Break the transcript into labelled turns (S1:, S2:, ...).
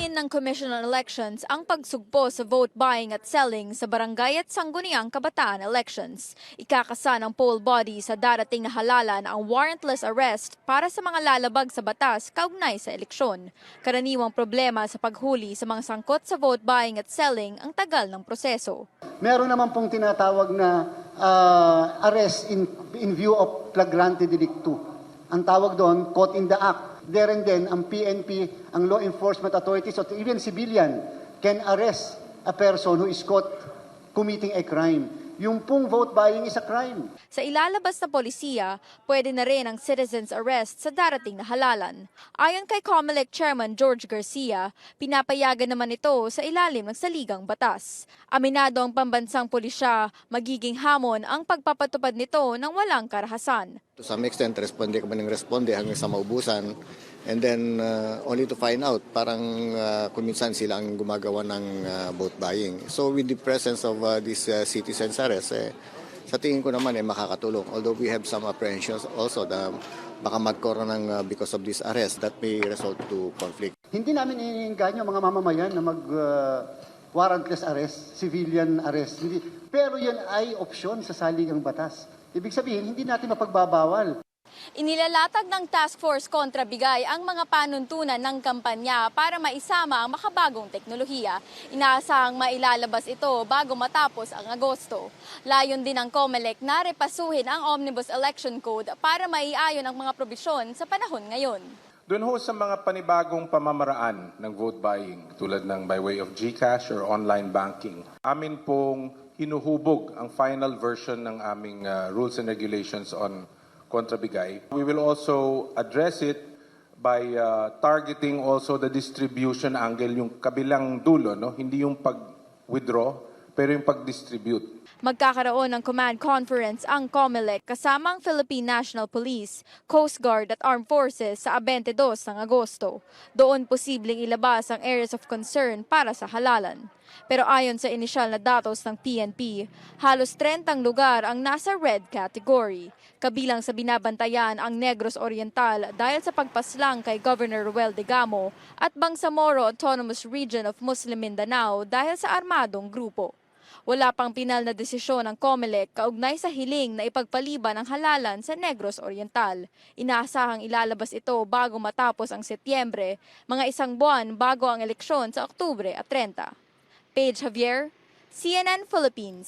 S1: Hinihiling ng Commission on Elections ang pagsugpo sa vote buying at selling sa barangay at sangguniang kabataan elections. Ikakasa ng poll body sa darating na halalan ang warrantless arrest para sa mga lalabag sa batas kaugnay sa eleksyon. Karaniwang problema sa paghuli sa mga sangkot sa vote buying at selling ang tagal ng proseso.
S2: Meron naman pong tinatawag na arrest in view of flagrante delicto. Ang tawag doon, caught in the act. There and then, ang PNP, ang law enforcement authorities, or even civilian, can arrest a person who is caught committing a crime. Yung pong vote buying is a crime.
S1: Sa ilalabas na polisiya, pwede na rin ang citizen's arrest sa darating na halalan. Ayon kay COMELEC Chairman George Garcia, pinapayagan naman ito sa ilalim ng saligang batas. Aminado ang pambansang pulisya, magiging hamon ang pagpapatupad nito ng walang karahasan.
S3: To some extent, responde ka ba ng responde hanggang sa maubusan. And then, only to find out, parang kung minsan sila ang gumagawa ng vote buying. So with the presence of this citizen's arrest, sa tingin ko naman makakatulong. Although we have some apprehensions also na baka magkaroon ng because of this arrest that may result to conflict.
S2: Hindi namin iniinganyo mga mamamayan na warrantless arrest, civilian arrest. Hindi. Pero yan ay opsyon sa saligang batas. Ibig sabihin, hindi natin mapagbabawal.
S1: Inilalatag ng Task Force kontra Bigay ang mga panuntunan ng kampanya para maisama ang makabagong teknolohiya. Inaasahang mailalabas ito bago matapos ang Agosto. Layon din ng COMELEC na repasuhin ang Omnibus Election Code para maiayon ang mga probisyon sa panahon ngayon.
S4: Doon ho sa mga panibagong pamamaraan ng vote buying tulad ng by way of GCash or online banking, amin pong hinuhubog ang final version ng aming rules and regulations on kontra Bigay. We will also address it by targeting also the distribution angle, yung kabilang dulo, no? Hindi yung pag-withdraw, pero yung pag-distribute.
S1: Magkakaroon ng command conference ang COMELEC kasama ang Philippine National Police, Coast Guard at Armed Forces sa 22 ng Agosto. Doon posibleng ilabas ang areas of concern para sa halalan. Pero ayon sa inisyal na datos ng PNP, halos 30 lugar ang nasa red category. Kabilang sa binabantayan ang Negros Oriental dahil sa pagpaslang kay Governor Ruel Degamo at Bangsamoro Autonomous Region of Muslim Mindanao dahil sa armadong grupo. Wala pang pinal na desisyon ng COMELEC kaugnay sa hiling na ipagpaliban ang halalan sa Negros Oriental. Inaasahang ilalabas ito bago matapos ang Setyembre, mga isang buwan bago ang eleksyon sa Oktubre at 30. Paige Javier, CNN Philippines.